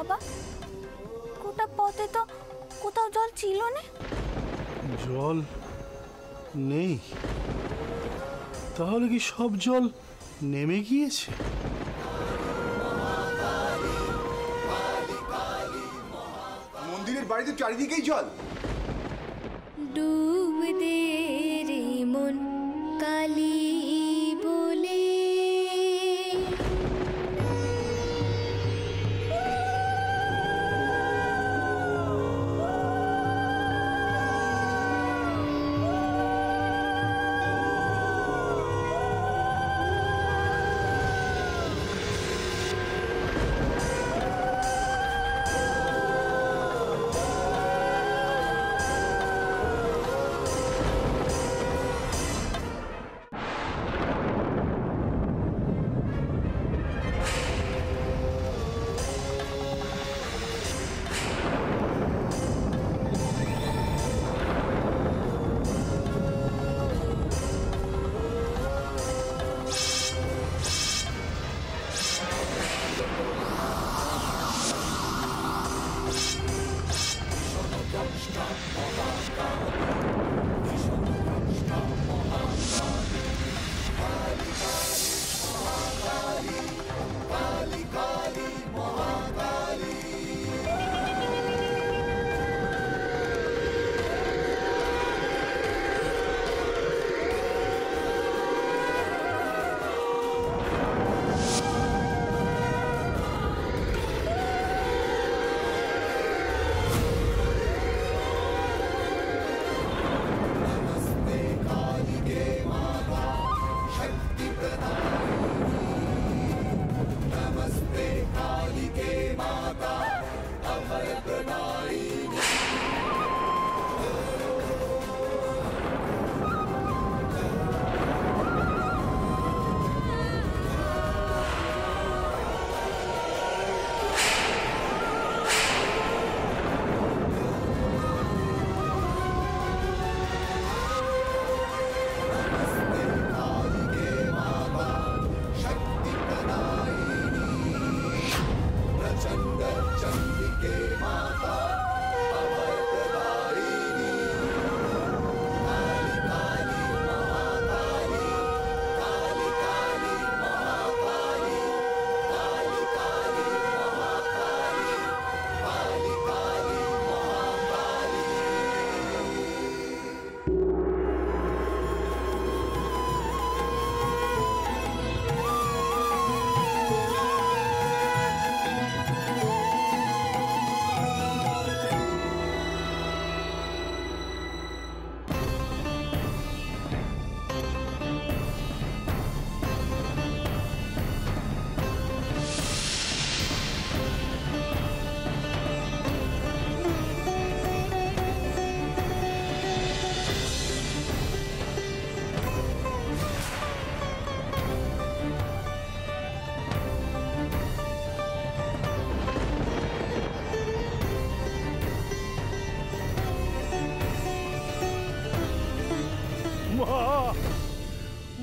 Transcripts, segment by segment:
বাবা? গোটা পথে তো কোথাও জল ছিল না। জল নেই? তাহলে কি সব জল নেমে গিয়েছে? মন্দিরের বাড়িতে চারিদিকেই জল। ডুব দে রে মন কালী বলে।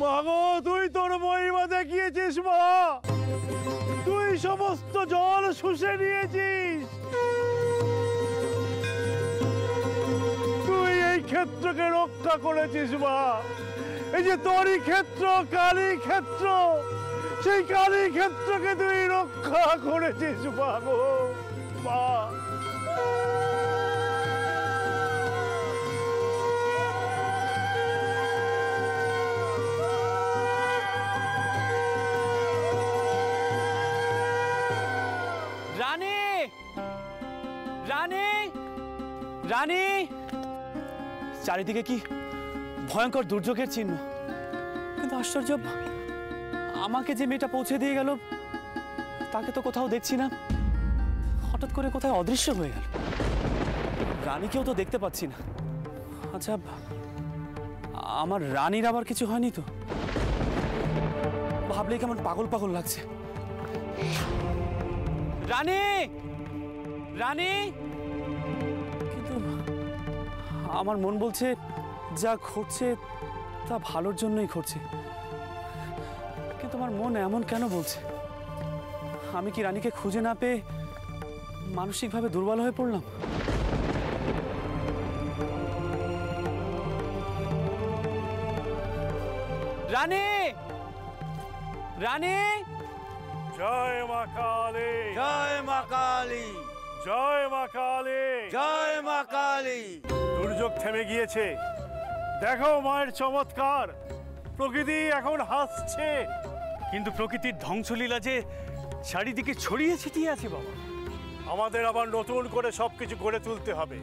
মা গো, তুই তোর মহিমা দেখিয়েছিস মা। তুই সমস্ত জল শুষে নিয়েছিস। তুই এই ক্ষেত্রকে রক্ষা করেছিস মা। এই যে তোরই ক্ষেত্র, কালী ক্ষেত্র, সেই কালী ক্ষেত্রকে তুই রক্ষা করেছিস মা গো মা। রানী, রানী, রানী! চারিদিকে কি ভয়ঙ্কর দুর্যোগের চিহ্ন, কিন্তু আশ্চর্য, আমাকে যে মেয়েটা পৌঁছে দিয়ে গেল তাকে তো কোথাও দেখছি না। হঠাৎ করে কোথায় অদৃশ্য হয়ে গেল। রানীকেও তো দেখতে পাচ্ছি না। আচ্ছা, আমার রানীর আবার কিছু হয়নি তো? ভাবলেই কেমন পাগল পাগল লাগছে। রানী, রানী! কিন্তু আমার মন বলছে যা ঘটছে তা ভালোর জন্যই ঘটছে, কিন্তু আমার মন এমন কেন বলছে? আমি কি রানীকে খুঁজে না পেয়ে মানসিকভাবে দুর্বল হয়ে পড়লাম। রানী, রানী, জয় মা কালী, জয় মা কালী, জয় মা কালী, জয় মা কালী। দুর্যোগ থেমে গিয়েছে, দেখো মায়ের চমৎকার, প্রকৃতি এখন হাসছে। কিন্তু প্রকৃতির ধ্বংসলীলা যে চারিদিকে ছড়িয়ে ছিটিয়ে আছে বাবা। আমাদের আবার নতুন করে সবকিছু গড়ে তুলতে হবে।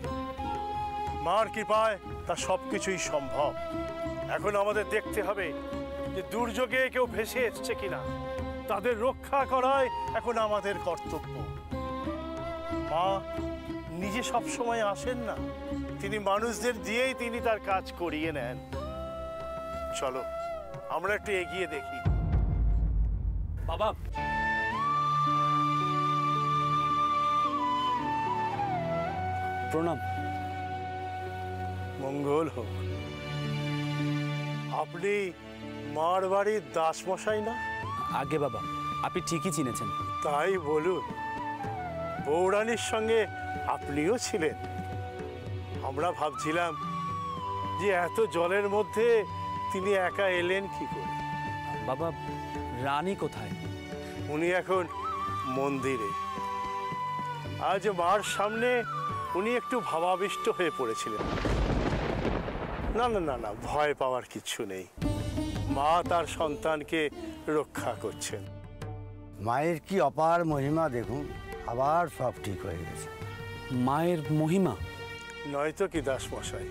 মার কৃপায় তা সবকিছুই সম্ভব। এখন আমাদের দেখতে হবে যে দুর্যোগে কেউ ভেসে এসছে কিনা, তাদের রক্ষা করাই এখন আমাদের কর্তব্য। মা নিজে সব সময় আসেন না, তিনি মানুষদের দিয়েই তিনি তার কাজ করিয়ে নেন। চলো আমরা একটু এগিয়ে দেখি। বাবা, প্রণাম। মঙ্গল হোক। আপনি মার বাড়ির দাসমশাই না? আগে বাবা, আপনি ঠিকই চিনেছেন। তাই বলুন, বৌরানীর সঙ্গে আপনিও ছিলেন। আমরা ভাবছিলাম যে এত জলের মধ্যে তিনি একা এলেন কি করে। বাবা, রানী কোথায়? উনি এখন মন্দিরে। আজ মার সামনে উনি একটু ভাবাবিষ্ট হয়ে পড়েছিলেন। না না না না, ভয় পাওয়ার কিছু নেই। মা তার সন্তানকে রক্ষা করছেন। মায়ের কি অপার মহিমা দেখুন, আবার সব ঠিক হয়ে গেছে। মায়ের মহিমা? নয়তো কি দাসমশাই,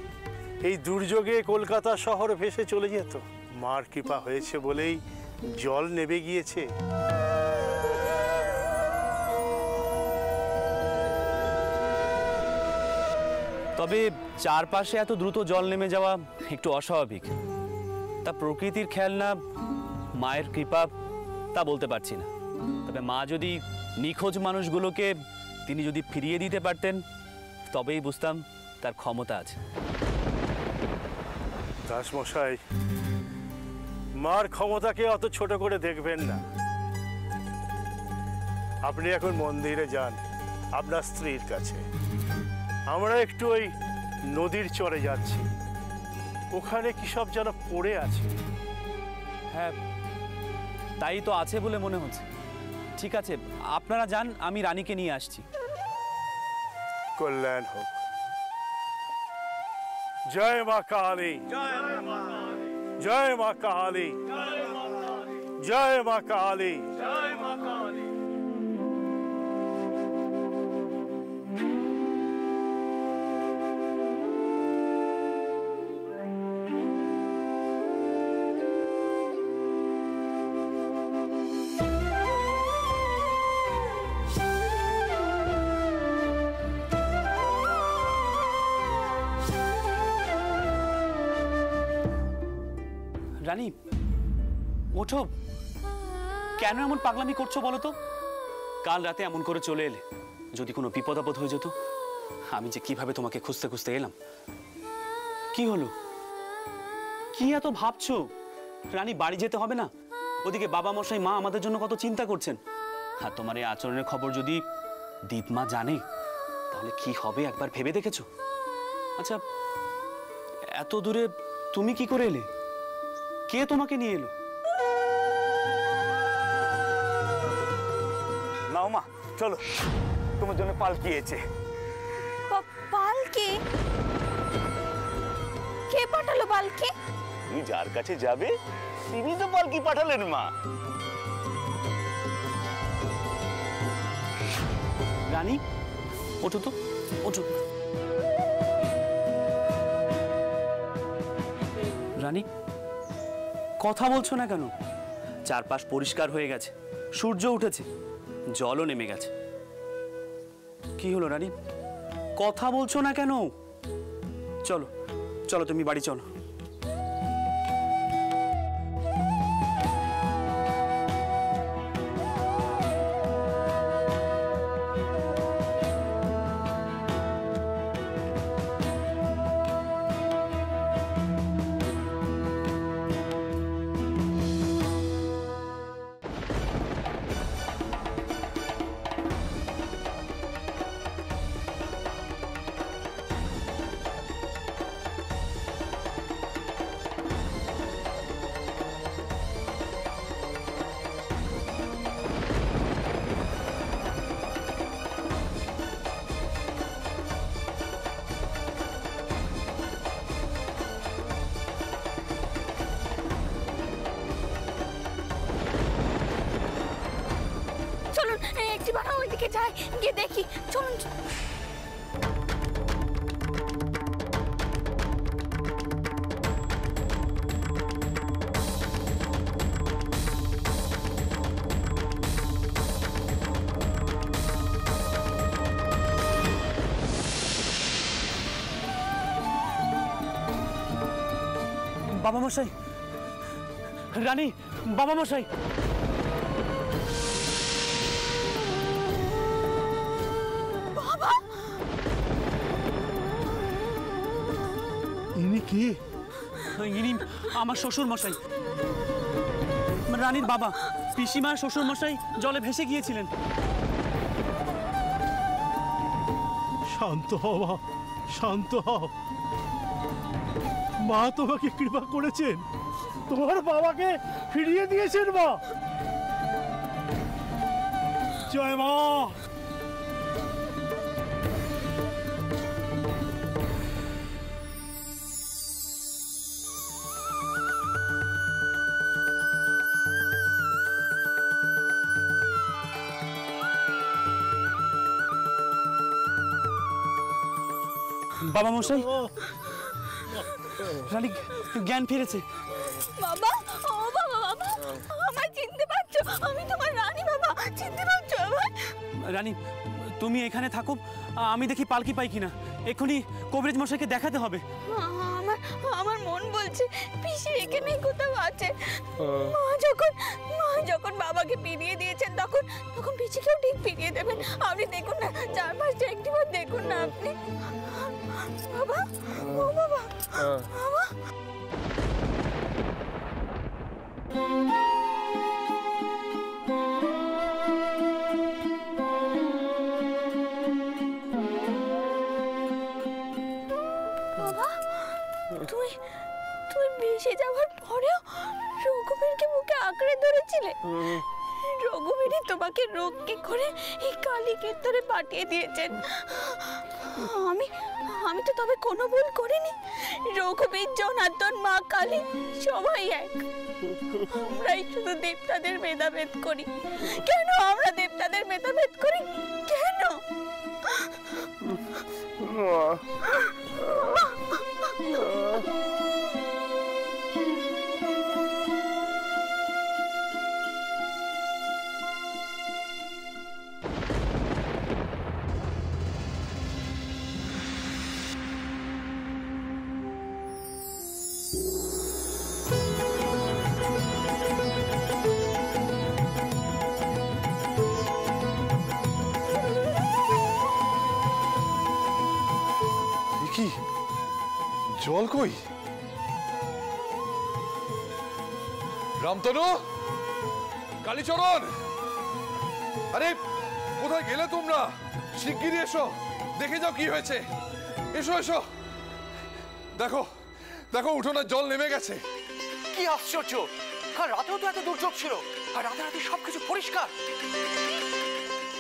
এই দুর্যোগে কলকাতা শহর ভেসে চলে যেত। মার কৃপা হয়েছে বলেই জল নেমে গিয়েছে। তবে চারপাশে এত দ্রুত জল নেমে যাওয়া একটু অস্বাভাবিক। তা প্রকৃতির খেলনা, মায়ের কৃপা, তা বলতে পারছি না। তবে মা যদি নিখোঁজ মানুষগুলোকে তিনি যদি ফিরিয়ে দিতে পারতেন, তবেই বুঝতাম তার ক্ষমতা আছে। দাসমশাই, মার ক্ষমতাকে অত ছোট করে দেখবেন না। আপনি এখন মন্দিরে যান আপনার স্ত্রীর কাছে। আমরা একটু ওই নদীর চরে যাচ্ছি, ওখানে কি সব যেন পড়ে আছে। হ্যাঁ, তাই তো আছে বলে মনে হচ্ছে। ঠিক আছে, আপনারা যান, আমি রানীকে নিয়ে আসছি। কল্যাণ হোক। জয় মা কালী, জয় মা কালী, জয় মা কালী। রানী, ওঠো। কেন এমন পাগলামি করছো বলো তো? কাল রাতে এমন করে চলে এলে, যদি কোনো বিপদ আপদ হয়ে যেত। আমি যে কিভাবে তোমাকে খুঁজতে খুঁজতে এলাম। কি হলো? কি এত ভাবছো? রানী, বাড়ি যেতে হবে না? ওদিকে বাবা মশাই, মা আমাদের জন্য কত চিন্তা করছেন। আর তোমার এই আচরণের খবর যদি দীপমা জানে, তাহলে কি হবে একবার ভেবে দেখেছো? আচ্ছা, এত দূরে তুমি কি করে এলে? কে তোমাকে নিয়ে এলো? নাও মা, চলো, তোমার জন্য পালকি এসেছে। পালকি? কে পাঠালো পালকি? তুমি যার কাছে যাবে তিনি তো পালকি পাঠালেন মা। রানী, ওঠো তো, ওঠো। রানী, কথা বলছো না কেন? চারপাশ পরিষ্কার হয়ে গেছে, সূর্য উঠেছে, জলও নেমে গেছে। কি হলো রানী, কথা বলছো না কেন? চলো চলো, তুমি বাড়ি চলো। ওদিকে যাই, গিয়ে দেখি। চলুন। বাবা মশাই, রানী, বাবা মশাই। বাবা, ইনি কি? ইনি আমার শ্বশুর মশাই, রানীর বাবা। পিসিমার শ্বশুর মশাই জলে ভেসে গিয়েছিলেন। শান্ত হও মা, শান্ত হও। মা তোমাকে কৃপা করেছেন, তোমার বাবাকে ফিরিয়ে দিয়েছেন মা। জয় মা। বাবা মশাই, রানী জ্ঞান ফিরেছে। বাবা, ও বাবা, বাবা, আমায় চিনতে পারছো? আমি তোমার রানী বাবা, চিনতে পারছো আমায়? রানী, তুমি এখানে থাকো, আমি দেখি পালকি পাই কিনা। এক্ষুনি কবিরাজ মশাইকে দেখাতে হবে। আমার আমার মন বলছে পিসি এখানেই কোথাও আছে। মা যখন বাবাকে ফিরিয়ে দিয়েছেন তখন পিসিকেও ঠিক ফিরিয়ে দেবেন। আপনি দেখুন না, চারপাশটা একটিবার দেখুন না আপনি। বাবা, ও বাবা, বাবা। বাবা, তুই ভেসে যাওয়ার পরেও রঘুবীরকে বুকে আঁকড়ে ধরেছিলে। রঘুবীরই তোমাকে রক্ষে করে এই কালী ক্ষেত্রে পাঠিয়ে দিয়েছেন। আমি তো তবে কোনো ভুল করিনি। রঘুবীর, জনার্দন, মা কালী সবাই এক। আমরাই শুধু দেবতাদের ভেদাভেদ করি। কেন আমরা দেবতাদের ভেদাভেদ করি? কেন? জল কই? রামতনু, কালীচরণ, আরে কোথায় গেলে তোমরা? শিগগিরই এসো, দেখে যাও কি হয়েছে। এসো এসো, দেখো দেখো, উঠোনের জল নেমে গেছে। কি আশ্চর্য! কাল রাতেও তো এত দুর্যোগ ছিল, আর রাতারাতি সবকিছু পরিষ্কার।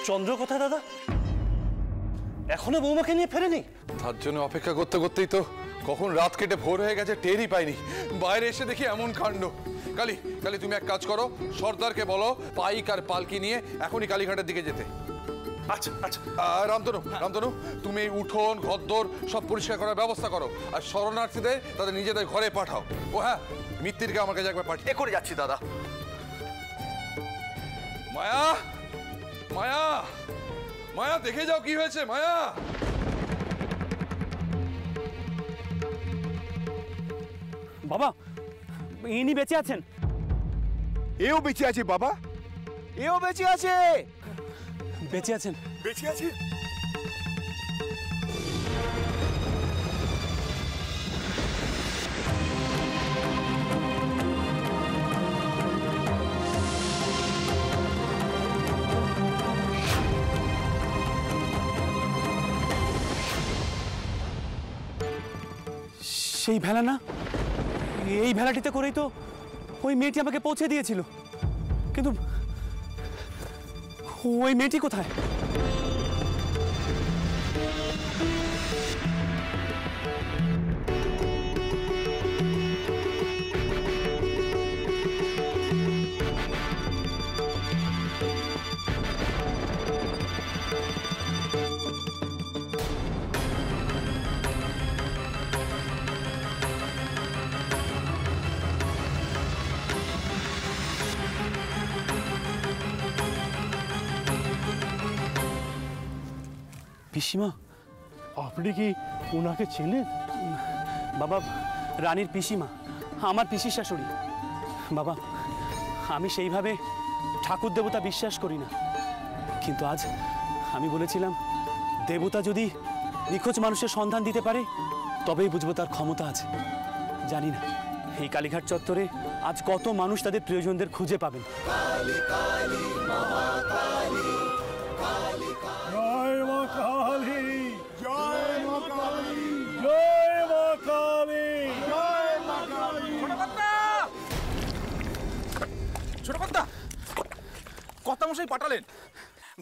চন্দ্র কোথায় দাদা? এখনো বৌমাকে নিয়ে ফেরেনি? তার জন্য অপেক্ষা করতে করতেই তো কখন রাত কেটে ভোর হয়ে গেছে, টেরই পাইনি। বাইরে এসে দেখি এমন কাণ্ড। কালী, কালী, তুমি এক কাজ করো, সর্দারকে বলো পাইক আর পালকি নিয়ে এখনই কালীঘাটের দিকে যেতে। আচ্ছা আচ্ছা। রামতনু, রামতনু, তুমি এই উঠোন ঘরদোর সব পরিষ্কার করার ব্যবস্থা করো, আর শরণার্থীদের তাদের নিজেদের ঘরে পাঠাও। ও হ্যাঁ, মিত্তিরকে আমার কাছে একবার পাঠিয়ে। এ করে যাচ্ছি দাদা। মায়া, মায়া, মায়া, দেখে যাও কি হয়েছে। মায়া, বাবা, ইনি বেঁচে আছেন। এও বেঁচে আছে বাবা, এও বেঁচে আছে। বেঁচে আছেন? বেঁচে আছে। সেই ভেলা না? এই ভেলাটিতে করেই তো ওই মেয়েটি আমাকে পৌঁছে দিয়েছিল। কিন্তু ওই মেয়েটি কোথায়? পিসিমা? আপনি কি ওনাকে চেনেন? বাবা, রানীর পিসিমা, আমার পিসির শাশুড়ি। বাবা, আমি সেইভাবে ঠাকুর দেবতা বিশ্বাস করি না, কিন্তু আজ আমি বলেছিলাম দেবতা যদি নিখোঁজ মানুষের সন্ধান দিতে পারে তবেই বুঝবো তার ক্ষমতা আছে। জানি না এই কালীঘাট চত্বরে আজ কত মানুষ তাদের প্রিয়জনদের খুঁজে পাবেন। জয় মা কালী, জয় মা কালী, জয় মা কালী, জয় মা কালী। ছোট কর্তা, কর্তা মশাই পাঠালেন,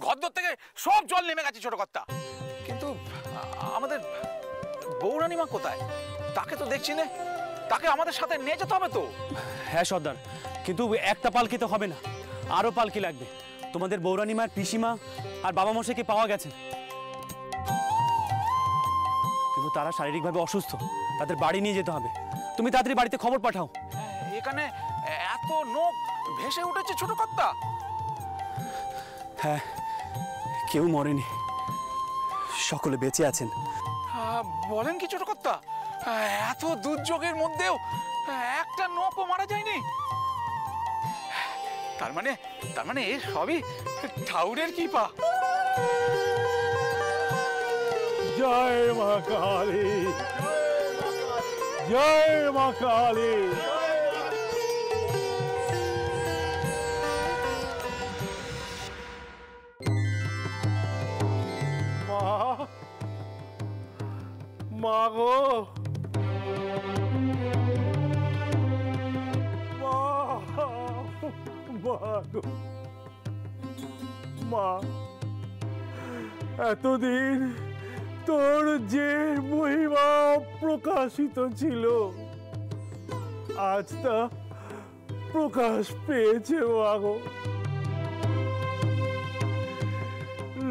ঘরদোর থেকে সব জল নেমে গেছে ছোট কর্তা। কিন্তু আমাদের বৌরানীমা কোথায়? তাকে তো দেখছি না। তাকে আমাদের সাথে নিয়ে যেতে হবে তো। হ্যাঁ সর্দার, কিন্তু একটা পালকিতে হবে না, আরো পালকি লাগবে। তোমাদের বৌরানীমার পিসিমা আর বাবা মশাইকে পাওয়া গেছে, কিন্তু তারা শারীরিকভাবে অসুস্থ, তাদের বাড়ি নিয়ে যেতে হবে। তুমি তাড়াতাড়ি বাড়িতে খবর পাঠাও। এখানে এত নোক ভেসে উঠেছে ছোট কর্তা। হ্যাঁ, কেউ মরেনি, সকলে বেঁচে আছেন। বলেন কি ছোট কর্তা? এত দুর্যোগের মধ্যেও একটা নোকও মারা যায়নি? তার মানে এ সবই ঠাউরের কৃপা। জয় মা কালী, জয় মা কালী। মা, মা গো, মা, মা গো, মা, এতদিন তোর যে মহিমা প্রকাশিত ছিল আজ তা প্রকাশ পেয়েছে মা গো।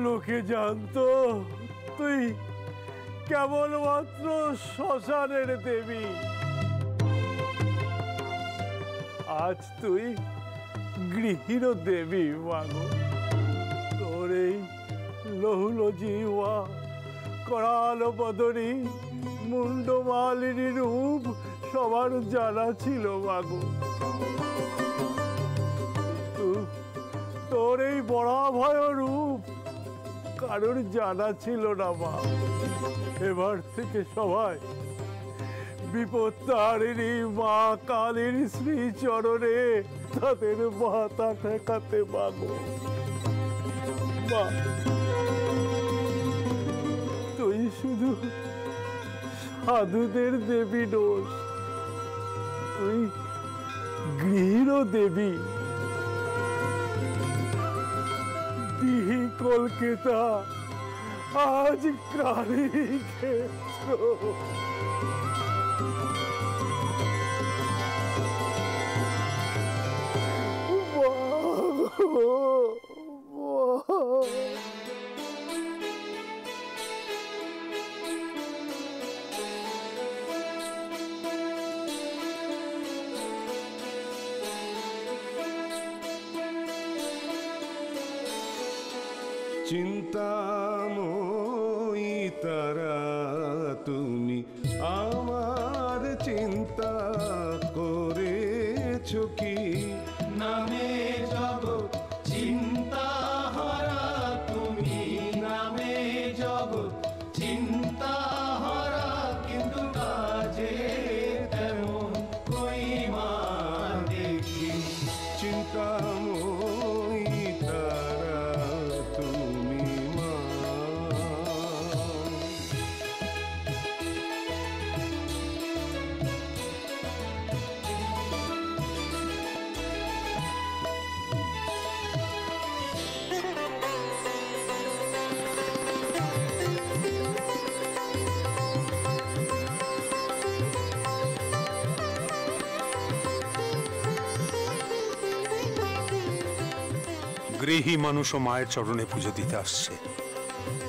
লোকে জানতো তুই কেবলমাত্র শ্মশানের দেবী, আজ তুই গৃহীণ দেবী মা গো। তোর এই লৌল জিহ্বা, করাল বদনী, মুন্ডমালিনী রূপ সবার জানা ছিল মাগো। তোর এই বরাভয় রূপ কারোর জানা ছিল না মা। এবার থেকে সবাই বিপত্তারিণী মা কালীর শ্রীচরণে তাদের মাথা ঠেকাতে মাগো। মা, তুই শুধু সাধুদের দেবী নোস, তুই গৃহীণ দেবী। দিহি কলকাতা আজ কালী ক্ষেত্র। চিন্তাময়ী তারা তুমি আমার চিন্তা করেছো কি? নামে জগৎ চিন্তা হারা তুমি, নামে জগৎ চিন্তা হারা, কিন্তু কাজে তেমন কই মা দেখি। চিন্তাময়ী তারা তুমি মা। গৃহী মানুষও মায়ের চরণে পুজো দিতে আসছে।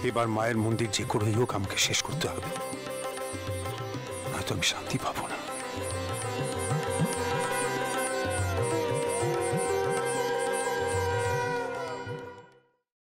এবার মায়ের মন্দির যে করেই হোক আমাকে শেষ করতে হবে, নয়তো আমি শান্তি পাবো না।